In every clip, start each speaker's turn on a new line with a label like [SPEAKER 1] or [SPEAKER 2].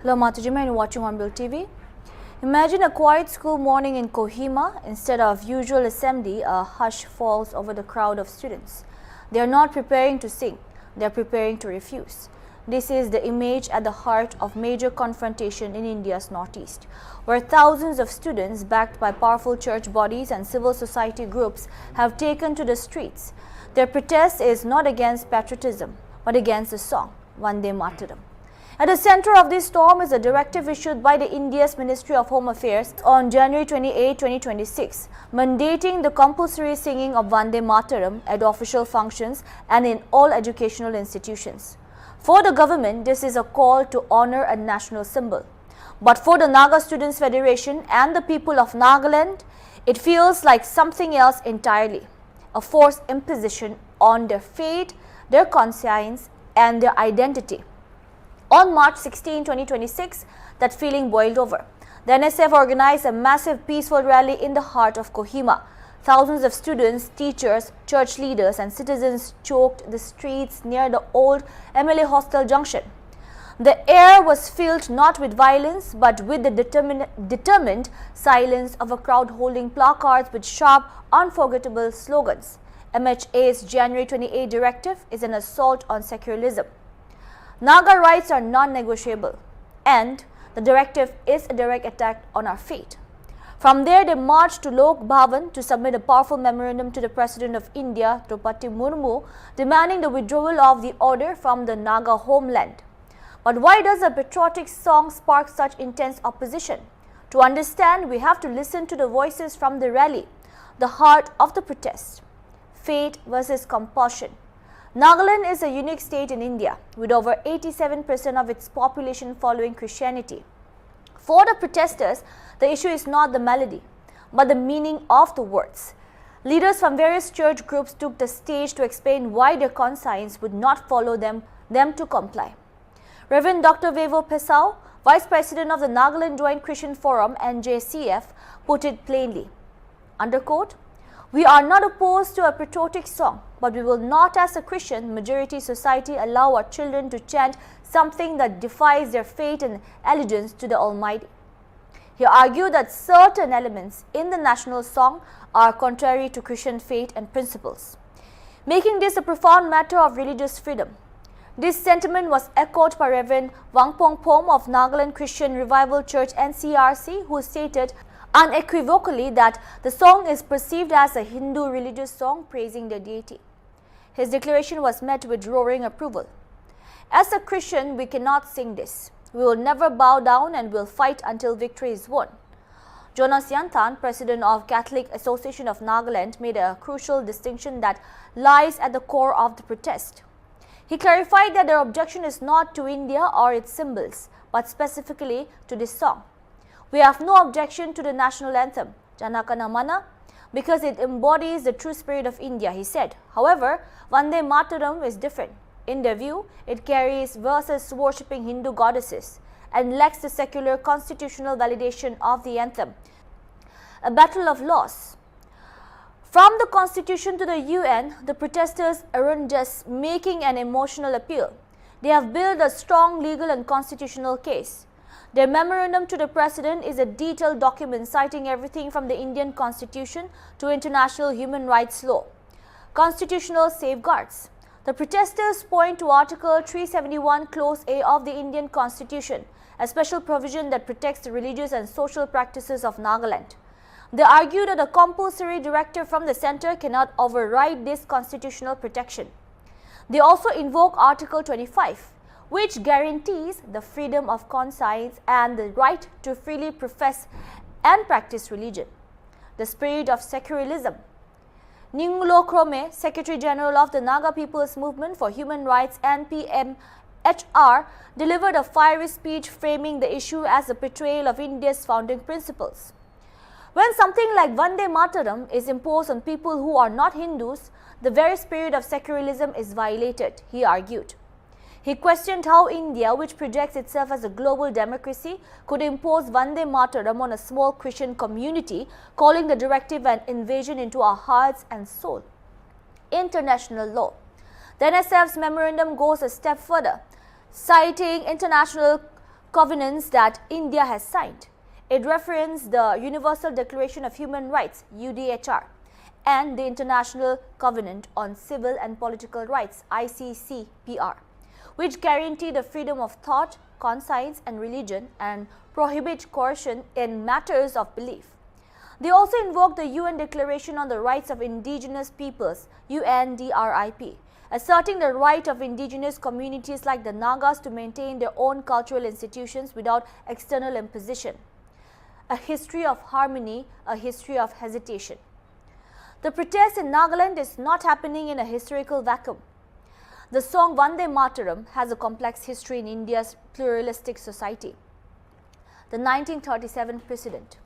[SPEAKER 1] Hello Matujima, and watching HornbillTV. Imagine a quiet school morning in Kohima. Instead of usual assembly, a hush falls over the crowd of students. They are not preparing to sing, they are preparing to refuse. This is the image at the heart of major confrontation in India's northeast, where thousands of students, backed by powerful church bodies and civil society groups, have taken to the streets. Their protest is not against patriotism, but against the song, Vande Mataram. At the center of this storm is a directive issued by the India's Ministry of Home Affairs on January 28, 2026, mandating the compulsory singing of Vande Mataram at official functions and in all educational institutions. For the government, this is a call to honor a national symbol. But for the Naga Students Federation and the people of Nagaland, it feels like something else entirely, a forced imposition on their fate, their conscience, and their identity. On March 16, 2026, that feeling boiled over. The NSF organized a massive peaceful rally in the heart of Kohima. Thousands of students, teachers, church leaders and citizens choked the streets near the old MLA Hostel junction. The air was filled not with violence but with the determined silence of a crowd holding placards with sharp, unforgettable slogans. MHA's January 28 directive is an assault on secularism. Naga rights are non-negotiable, and the directive is a direct attack on our fate. From there, they marched to Lok Bhavan to submit a powerful memorandum to the President of India, Draupadi Murmu, demanding the withdrawal of the order from the Naga homeland. But why does a patriotic song spark such intense opposition? To understand, we have to listen to the voices from the rally, the heart of the protest. Fate versus compulsion. Nagaland is a unique state in India, with over 87% of its population following Christianity. For the protesters, the issue is not the melody, but the meaning of the words. Leaders from various church groups took the stage to explain why their conscience would not follow them to comply. Reverend Dr. Vevo Pesau, Vice President of the Nagaland Joint Christian Forum (NJCF), put it plainly. Underquote, "We are not opposed to a patriotic song, but we will not, as a Christian majority society, allow our children to chant something that defies their faith and allegiance to the Almighty." He argued that certain elements in the national song are contrary to Christian faith and principles, making this a profound matter of religious freedom. This sentiment was echoed by Reverend Wangpong Pom of Nagaland Christian Revival Church NCRC, who stated unequivocally that the song is perceived as a Hindu religious song praising the deity. His declaration was met with roaring approval. "As a Christian, we cannot sing this. We will never bow down and will fight until victory is won." Jonas Yanthan, President of Catholic Association of Nagaland, made a crucial distinction that lies at the core of the protest. He clarified that their objection is not to India or its symbols, but specifically to this song. "We have no objection to the national anthem, Jana Gana Mana, because it embodies the true spirit of India," he said. However, Vande Mataram is different. In their view, it carries verses worshipping Hindu goddesses and lacks the secular constitutional validation of the anthem. A battle of laws. From the Constitution to the UN, the protesters aren't just making an emotional appeal. They have built a strong legal and constitutional case. Their memorandum to the President is a detailed document citing everything from the Indian Constitution to international human rights law. Constitutional safeguards. The protesters point to Article 371 Clause A of the Indian Constitution, a special provision that protects the religious and social practices of Nagaland. They argue that a compulsory directive from the centre cannot override this constitutional protection. They also invoke Article 25, which guarantees the freedom of conscience and the right to freely profess and practice religion. The spirit of secularism. Ninglo Krome, Secretary General of the Naga People's Movement for Human Rights (NPMHR), delivered a fiery speech framing the issue as a betrayal of India's founding principles. "When something like Vande Mataram is imposed on people who are not Hindus, the very spirit of secularism is violated," he argued. He questioned how India, which projects itself as a global democracy, could impose Vande Mataram on a small Christian community, calling the directive an invasion into our hearts and soul. International law. The NSF's memorandum goes a step further, citing international covenants that India has signed. It referenced the Universal Declaration of Human Rights (UDHR) and the International Covenant on Civil and Political Rights (ICCPR), which guarantee the freedom of thought, conscience and religion and prohibit coercion in matters of belief. They also invoked the UN Declaration on the Rights of Indigenous Peoples (UNDRIP), asserting the right of indigenous communities like the Nagas to maintain their own cultural institutions without external imposition. A history of harmony, a history of hesitation. The protest in Nagaland is not happening in a historical vacuum. The song Vande Mataram has a complex history in India's pluralistic society. The 1937 precedent.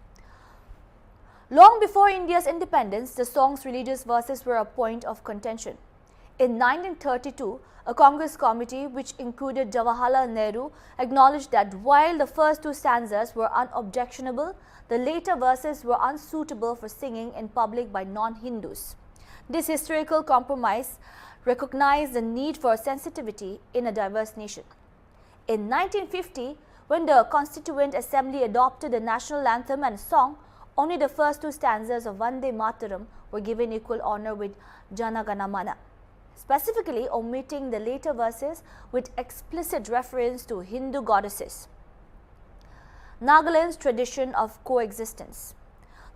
[SPEAKER 1] Long before India's independence, the song's religious verses were a point of contention. In 1932, a Congress committee which included Jawaharlal Nehru acknowledged that while the first two stanzas were unobjectionable, the later verses were unsuitable for singing in public by non-Hindus. This historical compromise recognized the need for sensitivity in a diverse nation. In 1950, when the Constituent Assembly adopted the national anthem and song, only the first two stanzas of Vande Mataram were given equal honor with Jana Gana Mana, specifically omitting the later verses with explicit reference to Hindu goddesses. Nagaland's tradition of coexistence.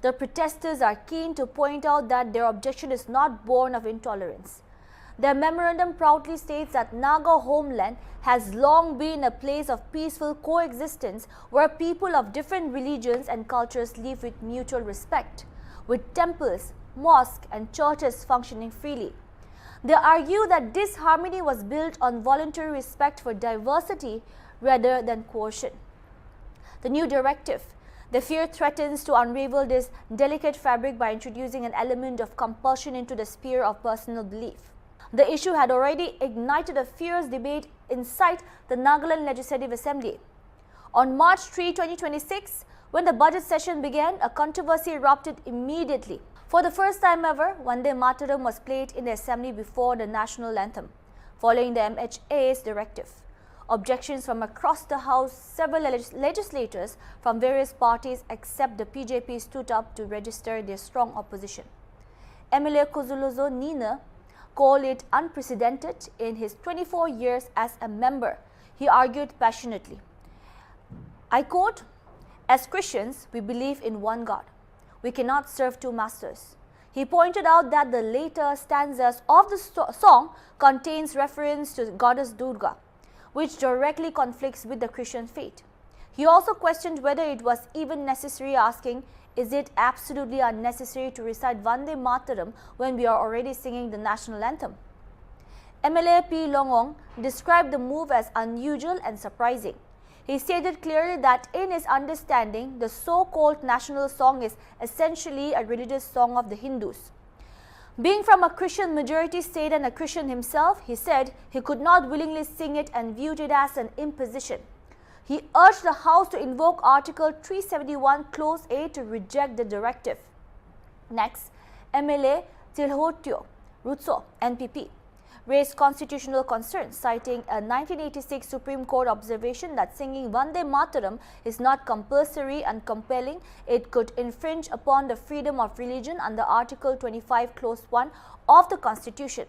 [SPEAKER 1] The protesters are keen to point out that their objection is not born of intolerance. Their memorandum proudly states that Naga homeland has long been a place of peaceful coexistence where people of different religions and cultures live with mutual respect, with temples, mosques and churches functioning freely. They argue that this harmony was built on voluntary respect for diversity rather than coercion. The new directive, they fear, threatens to unravel this delicate fabric by introducing an element of compulsion into the sphere of personal belief. The issue had already ignited a fierce debate inside the Nagaland Legislative Assembly. On March 3, 2026, when the budget session began, a controversy erupted immediately. For the first time ever, Vande Mataram was played in the assembly before the national anthem, following the MHA's directive. Objections from across the House, several legislators from various parties except the PJP stood up to register their strong opposition. MLA Kuzuluzo Nina called it unprecedented in his 24 years as a member. He argued passionately. I quote, "As Christians, we believe in one God. We cannot serve two masters." He pointed out that the later stanzas of the song contains reference to goddess Durga, which directly conflicts with the Christian faith. He also questioned whether it was even necessary, asking, is it absolutely unnecessary to recite Vande Mataram when we are already singing the national anthem? MLA P. Longong described the move as unusual and surprising. He stated clearly that in his understanding, the so-called national song is essentially a religious song of the Hindus. Being from a Christian majority state and a Christian himself, he said he could not willingly sing it and viewed it as an imposition. He urged the House to invoke Article 371 Clause A to reject the directive. Next, MLA Tilhotio Rutso, NPP, raised constitutional concerns, citing a 1986 Supreme Court observation that singing Vande Mataram is not compulsory and compelling. It could infringe upon the freedom of religion under Article 25 Clause 1 of the Constitution.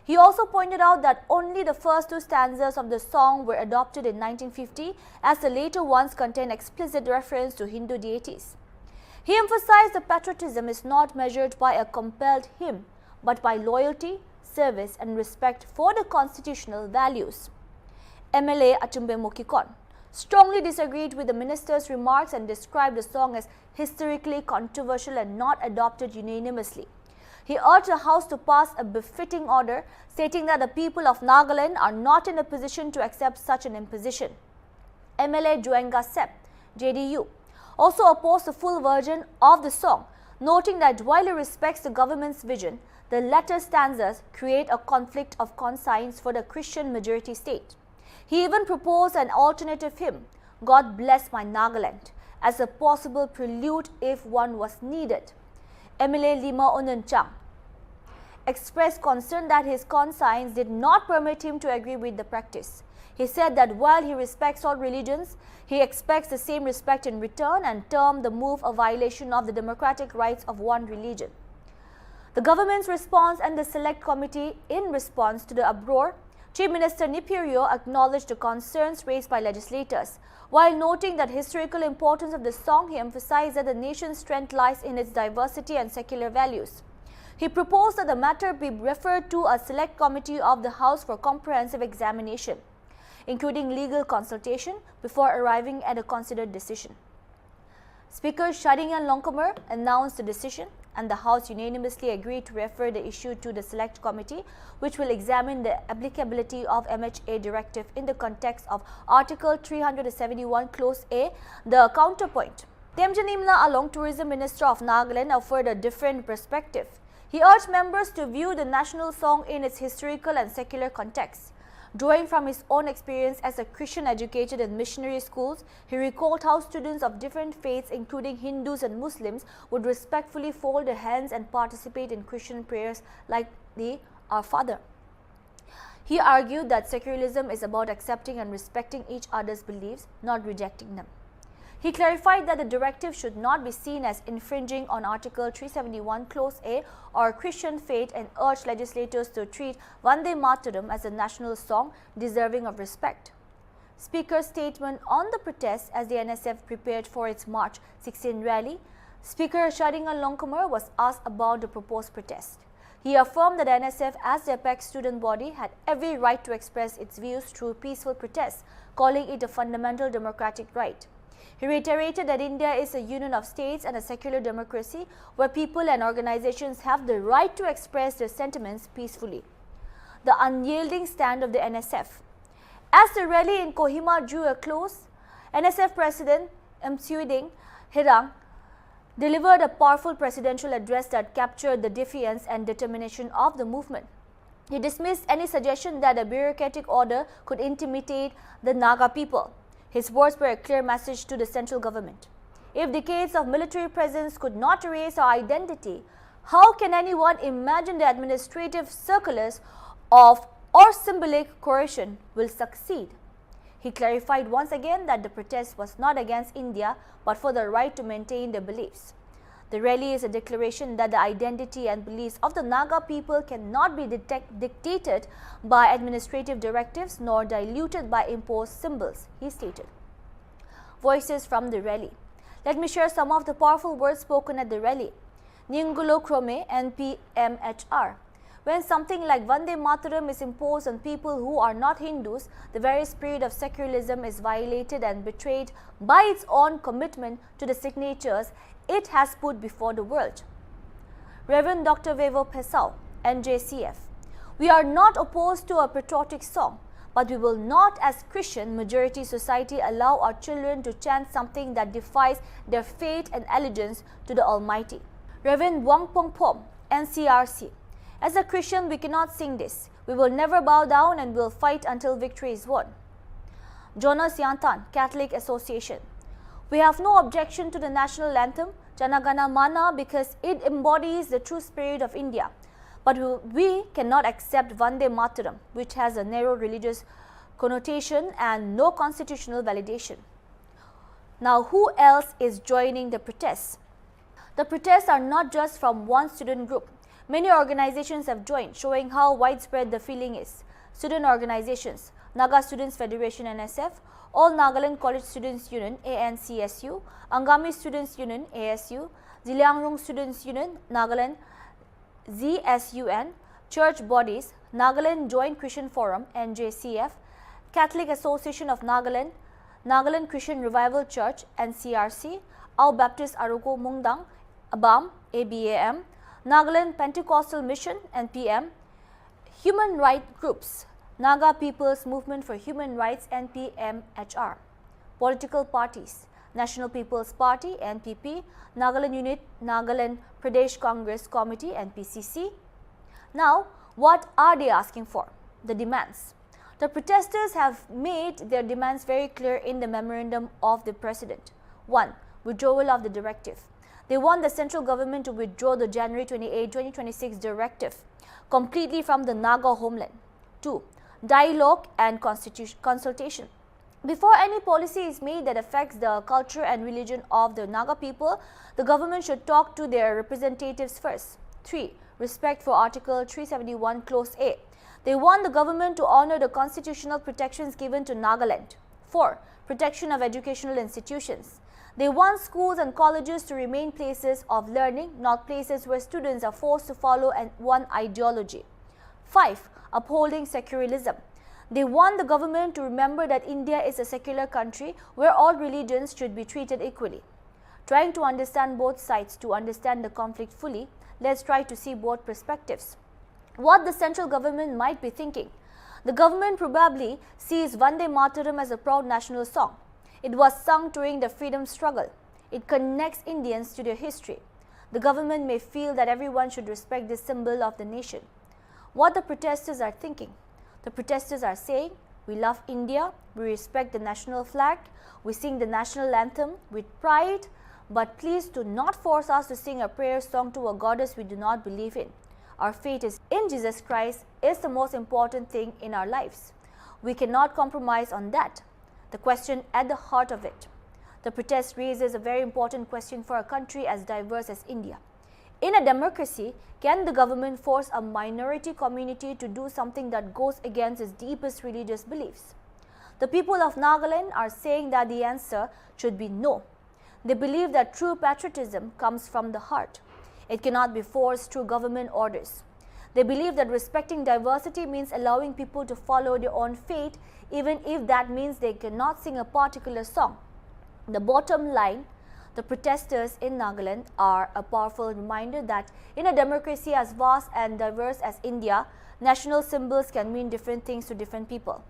[SPEAKER 1] He also pointed out that only the first two stanzas of the song were adopted in 1950, as the later ones contain explicit reference to Hindu deities. He emphasized that patriotism is not measured by a compelled hymn, but by loyalty, service and respect for the constitutional values. MLA Atumbe Mokikon strongly disagreed with the minister's remarks and described the song as historically controversial and not adopted unanimously. He urged the House to pass a befitting order, stating that the people of Nagaland are not in a position to accept such an imposition. MLA Juenga Sep, JDU, also opposed the full version of the song, noting that while he respects the government's vision, the latter stanzas create a conflict of conscience for the Christian majority state. He even proposed an alternative hymn, God Bless My Nagaland, as a possible prelude if one was needed. MLA Lima Onunchang expressed concern that his conscience did not permit him to agree with the practice. He said that while he respects all religions, he expects the same respect in return and termed the move a violation of the democratic rights of one religion. The government's response and the select committee in response to the uproar, Chief Minister Nipirio acknowledged the concerns raised by legislators. While noting the historical importance of the song, he emphasized that the nation's strength lies in its diversity and secular values. He proposed that the matter be referred to a select committee of the House for comprehensive examination, including legal consultation, before arriving at a considered decision. Speaker Shadingan Longkomer announced the decision, and the House unanimously agreed to refer the issue to the Select Committee, which will examine the applicability of MHA directive in the context of Article 371 Clause A. The counterpoint. Temjanimla Along, Tourism Minister of Nagaland, offered a different perspective. He urged members to view the national song in its historical and secular context. Drawing from his own experience as a Christian educated in missionary schools, he recalled how students of different faiths, including Hindus and Muslims, would respectfully fold their hands and participate in Christian prayers like the Our Father. He argued that secularism is about accepting and respecting each other's beliefs, not rejecting them. He clarified that the directive should not be seen as infringing on Article 371 Clause A or Christian faith, and urged legislators to treat Vande Mataram as a national song deserving of respect. Speaker's statement on the protests as the NSF prepared for its March 16 rally, Speaker Shadingan Longkomer was asked about the proposed protest. He affirmed that NSF, as the apex student body, had every right to express its views through peaceful protests, calling it a fundamental democratic right. He reiterated that India is a union of states and a secular democracy where people and organizations have the right to express their sentiments peacefully. The unyielding stand of the NSF. As the rally in Kohima drew a close, NSF President Msuiding Hirang delivered a powerful presidential address that captured the defiance and determination of the movement. He dismissed any suggestion that a bureaucratic order could intimidate the Naga people. His words were a clear message to the central government. If decades of military presence could not erase our identity, how can anyone imagine the administrative circulars of or symbolic coercion will succeed? He clarified once again that the protest was not against India but for the right to maintain their beliefs. The rally is a declaration that the identity and beliefs of the Naga people cannot be dictated by administrative directives nor diluted by imposed symbols, he stated. Voices from the rally. Let me share some of the powerful words spoken at the rally. Ningulo Krome NPMHR. When something like Vande Mataram is imposed on people who are not Hindus, the very spirit of secularism is violated and betrayed by its own commitment to the signatures it has put before the world. Reverend Dr. Vevo Pesau, NJCF. We are not opposed to a patriotic song, but we will not, as Christian majority society, allow our children to chant something that defies their faith and allegiance to the Almighty. Reverend Wang Pongpom, NCRC. As a Christian, we cannot sing this. We will never bow down and will fight until victory is won. Jonas Yantan, Catholic Association. We have no objection to the national anthem, Janagana Mana, because it embodies the true spirit of India. But we cannot accept Vande Mataram, which has a narrow religious connotation and no constitutional validation. Now, who else is joining the protests? The protests are not just from one student group. Many organizations have joined, showing how widespread the feeling is. Student organizations, Naga Students Federation NSF, All Nagaland College Students Union ANCSU, Angami Students Union ASU, Ziliangrung Students Union Nagaland ZSUN, church bodies, Nagaland Joint Christian Forum NJCF, Catholic Association of Nagaland, Nagaland Christian Revival Church NCRC, Ao Baptist Arugo Mungdang, ABAM ABAM, Nagaland Pentecostal Mission NPM, human rights groups, Naga People's Movement for Human Rights NPMHR, political parties, National People's Party NPP, Nagaland Unit, Nagaland Pradesh Congress Committee NPCC. Now, what are they asking for? The demands. The protesters have made their demands very clear in the memorandum of the President. 1. Withdrawal of the directive. They want the central government to withdraw the January 28, 2026 directive completely from the Naga homeland. 2. dialogue and consultation. Before any policy is made that affects the culture and religion of the Naga people, the government should talk to their representatives first. 3. Respect for Article 371 Clause A. They want the government to honor the constitutional protections given to Nagaland. 4. Protection of educational institutions. They want schools and colleges to remain places of learning, not places where students are forced to follow one ideology. 5. Upholding secularism. They want the government to remember that India is a secular country where all religions should be treated equally. Trying to understand both sides to understand the conflict fully, let's try to see both perspectives. What the central government might be thinking. The government probably sees Vande Mataram as a proud national song. It was sung during the freedom struggle. It connects Indians to their history. The government may feel that everyone should respect this symbol of the nation. What the protesters are thinking. The protesters are saying, we love India, we respect the national flag, we sing the national anthem with pride, but please do not force us to sing a prayer song to a goddess we do not believe in. Our faith is in Jesus Christ is the most important thing in our lives. We cannot compromise on that. The question at the heart of it. The protest raises a very important question for a country as diverse as India. In a democracy, can the government force a minority community to do something that goes against its deepest religious beliefs? The people of Nagaland are saying that the answer should be no. They believe that true patriotism comes from the heart. It cannot be forced through government orders. They believe that respecting diversity means allowing people to follow their own faith, even if that means they cannot sing a particular song. The bottom line, the protesters in Nagaland are a powerful reminder that in a democracy as vast and diverse as India, national symbols can mean different things to different people.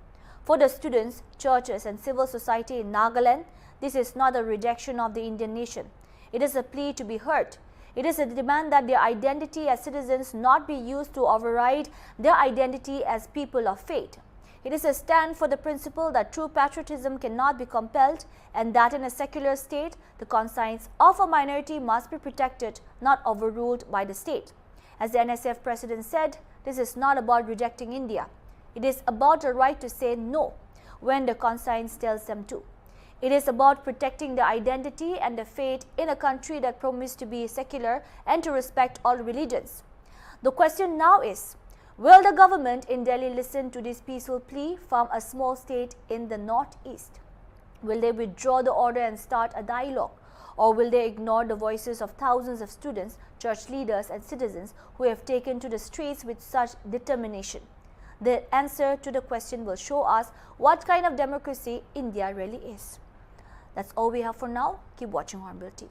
[SPEAKER 1] For the students, churches and civil society in Nagaland, this is not a rejection of the Indian nation. It is a plea to be heard. It is a demand that their identity as citizens not be used to override their identity as people of faith. It is a stand for the principle that true patriotism cannot be compelled and that in a secular state, the conscience of a minority must be protected, not overruled by the state. As the NSF president said, this is not about rejecting India. It is about the right to say no when the conscience tells them to. It is about protecting the identity and the faith in a country that promised to be secular and to respect all religions. The question now is, will the government in Delhi listen to this peaceful plea from a small state in the northeast? Will they withdraw the order and start a dialogue? Or will they ignore the voices of thousands of students, church leaders and citizens who have taken to the streets with such determination? The answer to the question will show us what kind of democracy India really is. That's all we have for now. Keep watching Hornbill TV.